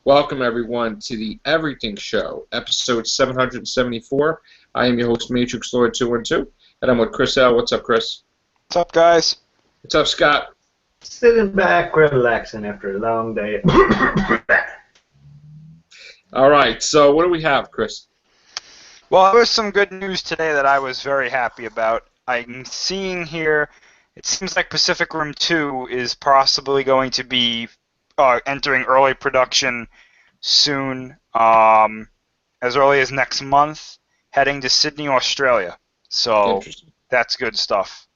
Welcome, everyone, to the Everything Show, episode 774. I am your host, Matrix Lord 212, and I'm with Chris L. What's up, Chris? What's up, guys? What's up, Scott? Sitting back, relaxing after a long day. All right, so what do we have, Chris? Well, there was some good news today that I was very happy about. I'm seeing here, it seems like Pacific Rim 2 is possibly going to be entering early production soon, as early as next month, heading to Sydney, Australia. So that's good stuff.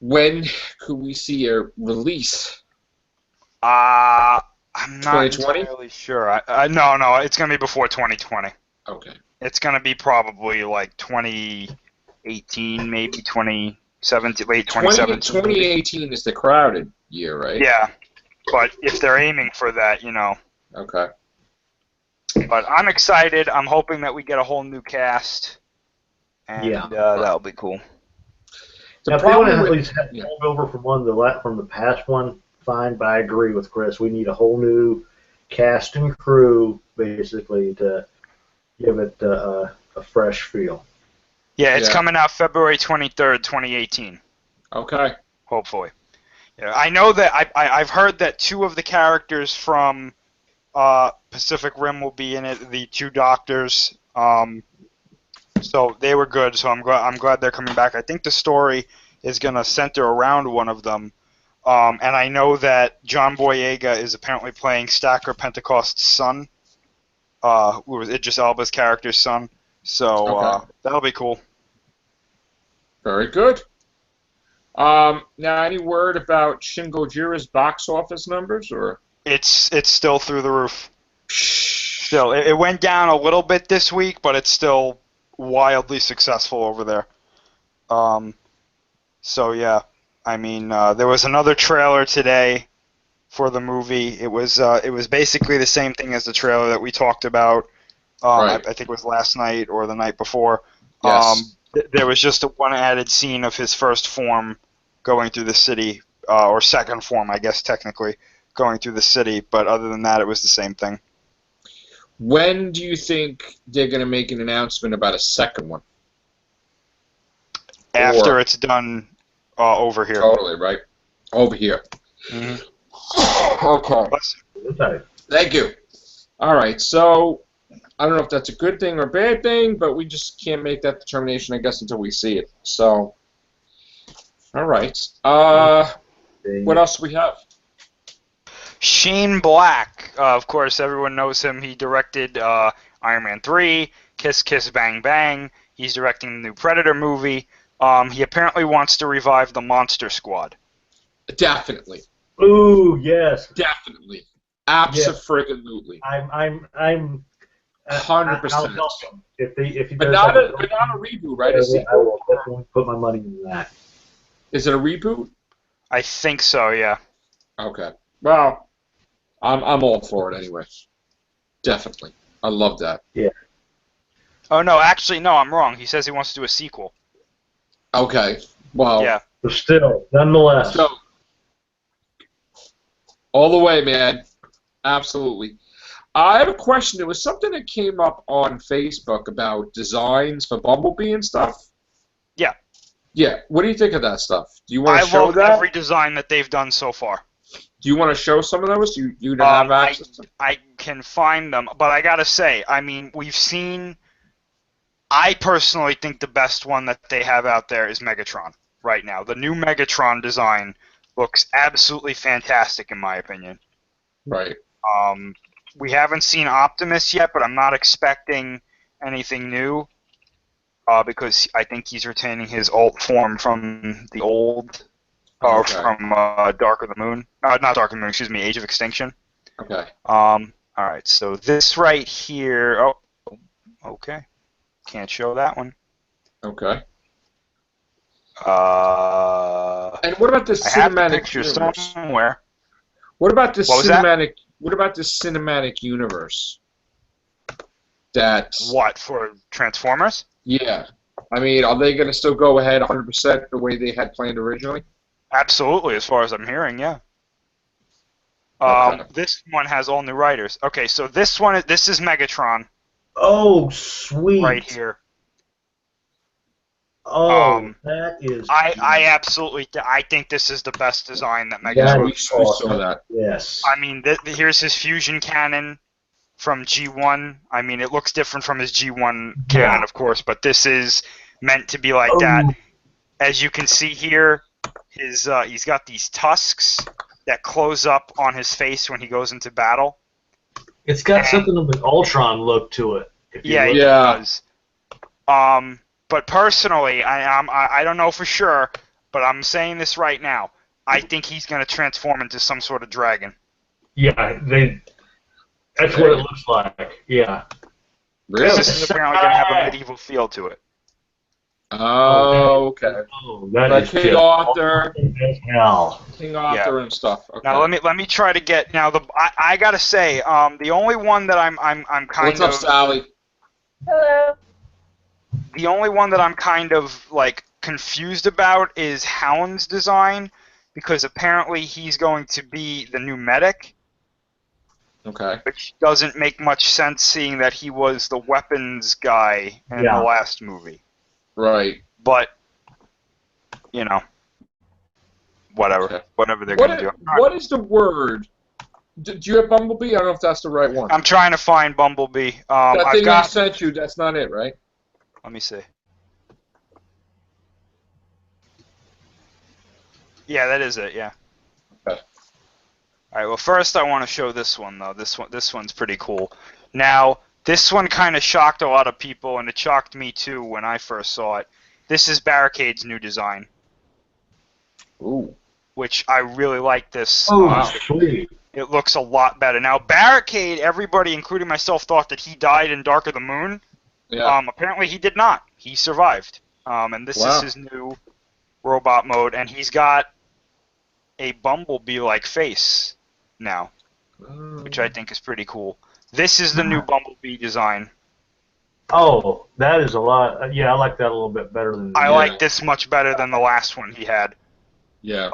When could we see a release? I'm not 2020? entirely sure. No, it's going to be before 2020. Okay. It's going to be probably like 2018, maybe 2017, late 2017. 2018 is the crowded year, right? Yeah, but if they're aiming for that, Okay. But I'm excited. I'm hoping that we get a whole new cast, and that'll be cool. The Now, if they want to problem at with- least have holdover from the past one, fine. But I agree with Chris. We need a whole new cast and crew, basically, to give it a fresh feel. Yeah, it's Yeah. coming out February 23rd, 2018. Okay. Hopefully. Yeah, I know that I've heard that two of the characters from Pacific Rim will be in it. The two doctors. So they were good. So I'm glad they're coming back. I think the story is gonna center around one of them. And I know that John Boyega is apparently playing Stacker Pentecost's son, who was Idris Elba's character's son. So Okay. that'll be cool. Very good. Now, any word about Shin Gojira's box office numbers, or? It's still through the roof. Still, it went down a little bit this week, but it's still wildly successful over there. So yeah, I mean, there was another trailer today for the movie. It was basically the same thing as the trailer that we talked about. Right. I think it was last night or the night before. Yes. There was just one added scene of his first form going through the city, or second form, I guess technically, going through the city. But other than that, it was the same thing. When do you think they're going to make an announcement about a second one? After it's done over here. Totally, right? Over here. Mhm. Okay. Thank you. All right, so I don't know if that's a good thing or a bad thing, but we just can't make that determination, I guess, until we see it. So, all right. What else do we have? Shane Black, of course, everyone knows him. He directed Iron Man 3, Kiss Kiss Bang Bang. He's directing the new Predator movie. He apparently wants to revive the Monster Squad. Definitely. Ooh, yes. Definitely. Absolutely. I'm 100%. I'll help him. If he But does not have a reboot, right? I A will sequel? definitely put my money in that. Is it a reboot? I think so, yeah. Okay. Well, I'm all for it anyway. Definitely. I love that. Oh, no, actually, no, I'm wrong. He says he wants to do a sequel. Okay. Well, Yeah. But still, nonetheless. so all the way, man. Absolutely. I have a question. There was something that came up on Facebook about designs for Bumblebee and stuff. Yeah. Yeah. What do you think of that stuff? Do you want I to show love that? every design that they've done so far. Do you want to show some of those? You don't have access to? I can find them, but I gotta say, I mean, we've seen. I personally think the best one that they have out there is Megatron right now. The new Megatron design looks absolutely fantastic, in my opinion. Right. We haven't seen Optimus yet, but I'm not expecting anything new because I think he's retaining his alt form from the old. Okay. From Dark of the Moon. Not Dark of the Moon, excuse me, Age of Extinction. Okay. Alright, so this right here... Oh, okay. Can't show that one. Okay. I And what about the have the cinematic picture universe? somewhere. What about the What was that? cinematic? What about the cinematic universe? That's What, for Transformers? yeah. I mean, are they going to still go ahead 100% the way they had planned originally? Absolutely, as far as I'm hearing, yeah. Okay. This one has all new writers. Okay, so this is Megatron Oh, sweet. right here. Oh, that is. I absolutely I think this is the best design that Yeah, Yeah, Megatron. we saw that. Yes. I mean, here's his fusion cannon from G1. I mean, it looks different from his G1 cannon, Yeah. of course, but this is meant to be like that. As you can see here, he's got these tusks that close up on his face when he goes into battle. It's got something of an Ultron look to it. If you Yeah, look. it Yeah. does. But personally, I don't know for sure, but I'm saying this right now. I think he's going to transform into some sort of dragon. Yeah, that's what it looks like. Yeah. Really? This is apparently going to have a medieval feel to it. Oh, okay. Oh, that Like is King just Arthur, awesome as hell. King Arthur and stuff. Okay. Now let me try to get now I gotta say the only one that I'm kind What's up, of Sally? Hello. the only one that I'm kind of like confused about is Hound's design, because apparently he's going to be the new medic, Okay. which doesn't make much sense seeing that he was the weapons guy in Yeah. the last movie. Right. But you know, whatever, Okay. whatever they're gonna do. What is the word? Do you have Bumblebee? I don't know if that's the right one. I'm trying to find Bumblebee. That I've thing I got. sent you, that's not it, right? Let me see. Yeah, that is it. Yeah. Okay. All right. Well, first I want to show this one though. This one's pretty cool. Now, this one kind of shocked a lot of people, and it shocked me too when I first saw it. This is Barricade's new design, Ooh. which I really like. This. Oh, sweet. It looks a lot better. Now, Barricade, everybody, including myself, thought that he died in Dark of the Moon. Yeah. Apparently he did not. He survived. And this Wow. is his new robot mode, and he's got a Bumblebee-like face now, which I think is pretty cool. This is the new Bumblebee design. Oh, that is a lot. Yeah, I like that a little bit better than. I Yeah. like this much better than the last one he had. Yeah.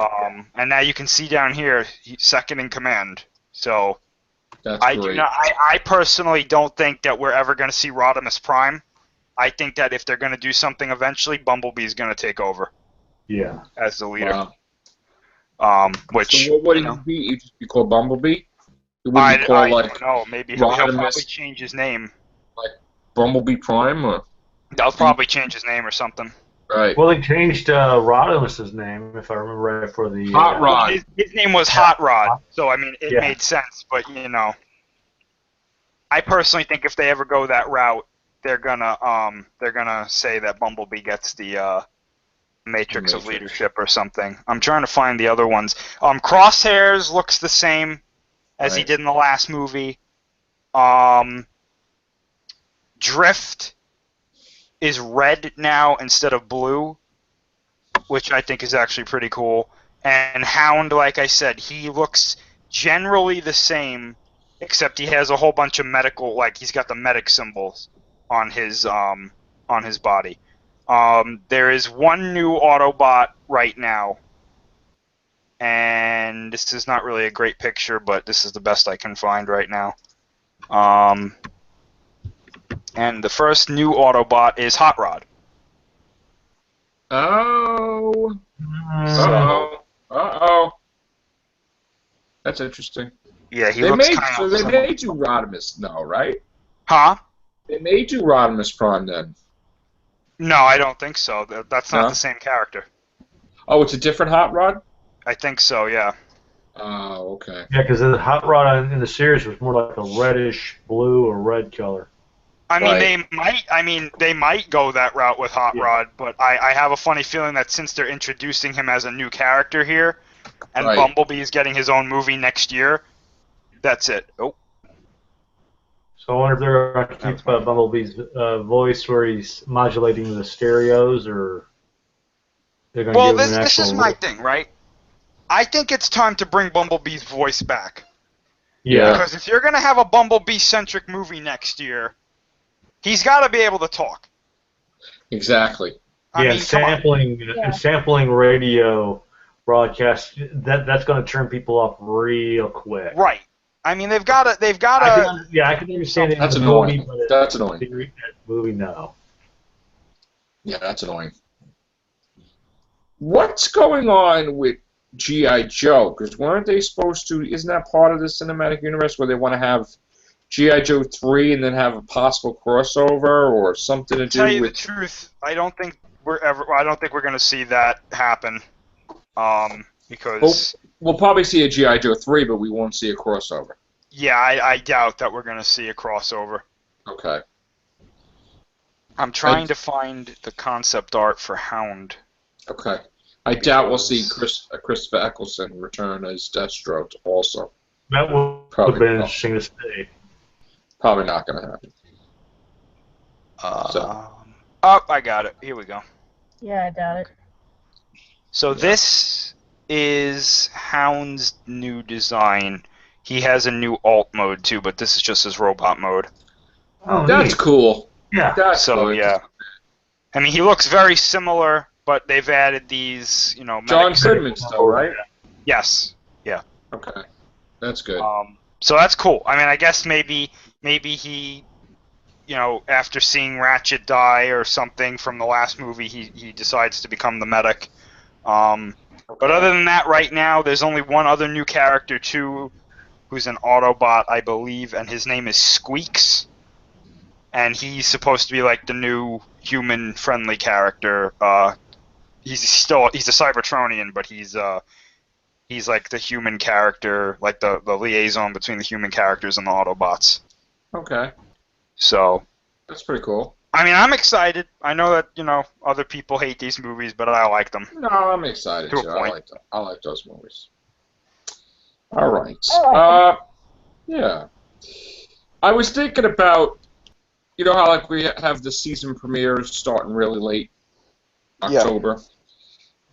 And now you can see down here, he's second in command. So That's I great. do not. I personally don't think that we're ever going to see Rodimus Prime. I think that if they're going to do something eventually, Bumblebee's going to take over Yeah. as the leader. Wow. Which So what would you he know, be? He'd just be called Bumblebee? It wouldn't I be called don't like know. Maybe he'll Rodimus- probably change his name. Bumblebee Prime? Or? They'll probably change his name or something. Right. Well, they changed Rodimus's name, if I remember right, for the Hot Rod. His name was Hot Rod, so I mean it Yeah. made sense. But you know, I personally think if they ever go that route, they're gonna say that Bumblebee gets the Matrix of Matrix. Leadership or something. I'm trying to find the other ones. Crosshairs looks the same as he Right. did in the last movie. Drift is red now instead of blue, which I think is actually pretty cool. And Hound, like I said, he looks generally the same, except he has a whole bunch of medical, like he's got the medic symbols on his body. There is one new Autobot right now, and this is not really a great picture, but this is the best I can find right now. And the first new Autobot is Hot Rod. Oh. So, Uh-oh. Uh-oh. That's interesting. Yeah, he They looks made, kind so of they similar. made you Rodimus now, right? Huh? They made you Rodimus Prime then. No, I don't think so. That's not No? the same character. Oh, it's a different Hot Rod? I think so, yeah. Oh, okay. yeah, because the Hot Rod in the series was more like a reddish blue or red color. I mean, Right. they might go that route with Hot Yeah. Rod, but I have a funny feeling that since they're introducing him as a new character here, and Right. Bumblebee is getting his own movie next year, that's it. Oh, So I wonder if they're going to keep Bumblebee's voice where he's modulating the stereos, or they're going to well, give him this an this actual. is my thing, right? I think it's time to bring Bumblebee's voice back. Yeah. Because if you're going to have a Bumblebee-centric movie next year, he's got to be able to talk. Exactly. I Yeah, mean, come on. sampling radio broadcast, that's going to turn people off real quick. Right. I mean, they've got to. I can understand it. That's in the annoying. movie, but That's annoying. that movie, no. Yeah, that's annoying. What's going on with G.I. Joe? Because weren't they supposed to? Isn't that part of the cinematic universe where they want to have G.I. Joe 3 and then have a possible crossover or something to do Tell you with? the truth, I don't think we're going to see that happen. Because We'll probably see a G.I. Joe 3, but we won't see a crossover. yeah, I doubt that we're going to see a crossover. Okay. I'm trying to find the concept art for Hound. Okay. I doubt we'll see Christopher Eccleston return as Deathstroke also. That would have been interesting to see. Probably not going to happen. Oh, I got it. Here we go. Yeah, I doubt it. So this is Hound's new design. He has a new alt mode too, but this is just his robot mode. Oh, That's neat. cool. Yeah. That's So good. yeah, I mean he looks very similar, but they've added these, John medics- Goodman still, right? Yes. Okay. That's good. So that's cool. I mean, I guess maybe he, after seeing Ratchet die or something from the last movie, he decides to become the medic. But other than that, right now, there's only one other new character, too, who's an Autobot, I believe, and his name is Squeaks. And he's supposed to be like the new human-friendly character. He's a Cybertronian, but he's like the human character, like the liaison between the human characters and the Autobots. Okay. So, That's pretty cool. I mean, I'm excited. I know that, other people hate these movies, but I like them. No, I'm excited To a too. point. I like those movies. All right. Yeah. I was thinking about, how like we have the season premieres starting really late October,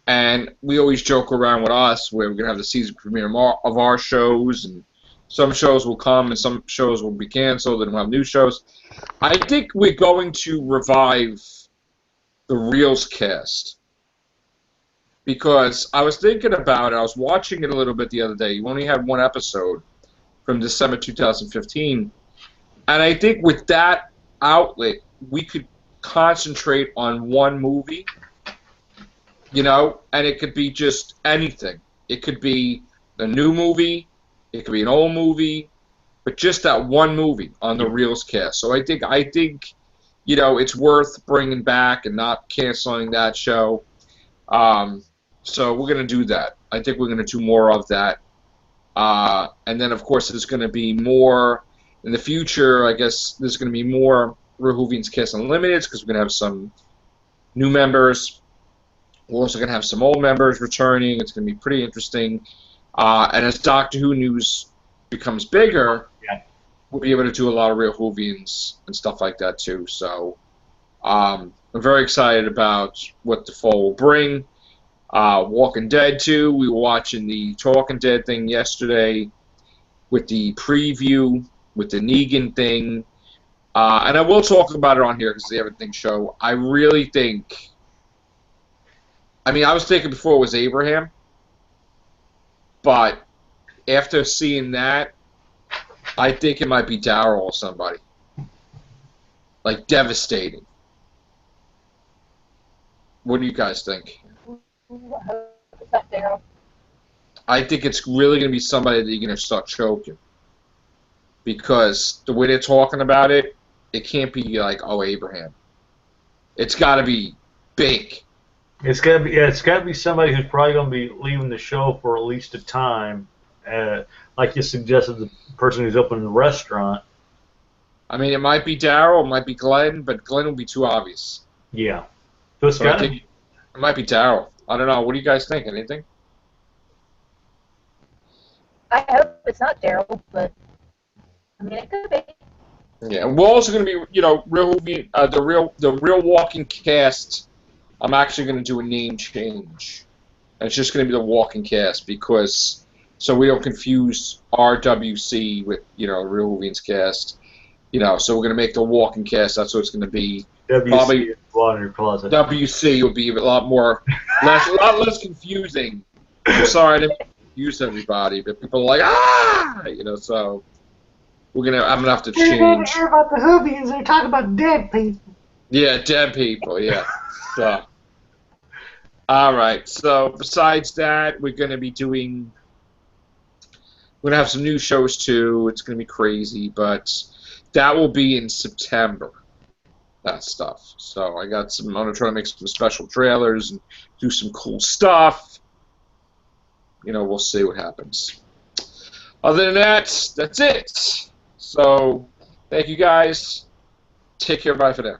and we always joke around with us where we're gonna have the season premiere of our shows, and some shows will come and some shows will be canceled, and we'll have new shows. I think we're going to revive the Reels cast. Because I was thinking about it, I was watching it a little bit the other day. You only had one episode from December 2015. And I think with that outlet, we could concentrate on one movie, and it could be just anything. It could be a new movie, it could be an old movie, but just that one movie on the Reels cast. So I think it's worth bringing back and not canceling that show. So we're going to do that. I think we're going to do more of that. And then, of course, there's going to be more in the future. I guess there's going to be more Real Whovians Cast Unlimited because we're going to have some new members. We're also going to have some old members returning. It's going to be pretty interesting. And as Doctor Who news becomes bigger, we'll be able to do a lot of Real Whovians and stuff like that too. So I'm very excited about what the fall will bring. Walking Dead 2, we were watching the Talking Dead thing yesterday with the preview, with the Negan thing. And I will talk about it on here because it's the Everything Show. I really think... I mean, I was thinking before it was Abraham, but after seeing that, I think it might be Daryl or somebody. Like, devastating. What do you guys think? I think it's really going to be somebody that you're going to start choking. Because the way they're talking about it, it can't be like, oh, Abraham. It's got to be big. It's got to be somebody who's probably going to be leaving the show for at least a time. Like you suggested, the person who's opening the restaurant. I mean, it might be Daryl, it might be Glenn, but Glenn will be too obvious. Yeah. So it's got to be. It might be Daryl. I don't know. What do you guys think? Anything? I hope it's not Daryl, but I mean it could be. Yeah, we're also going to be, the real Walking Cast. I'm actually going to do a name change. And it's just going to be the Walking Cast because so we don't confuse RWC with Real Whovians Cast. So we're going to make the Walking Cast. That's what it's going to be. WC Probably Water Closet. WC will be a lot less confusing I'm sorry I didn't use everybody, but people are like, ah! So I'm gonna have to You're going change. to hear about the Hoovians. They're talking about dead people. Yeah, dead people, yeah. So, all right, so besides that, we're going to have some new shows too. It's going to be crazy, but that will be in September, that stuff. So I'm going to try to make some special trailers and do some cool stuff. We'll see what happens. Other than that, that's it. So, thank you guys. Take care. Bye for now.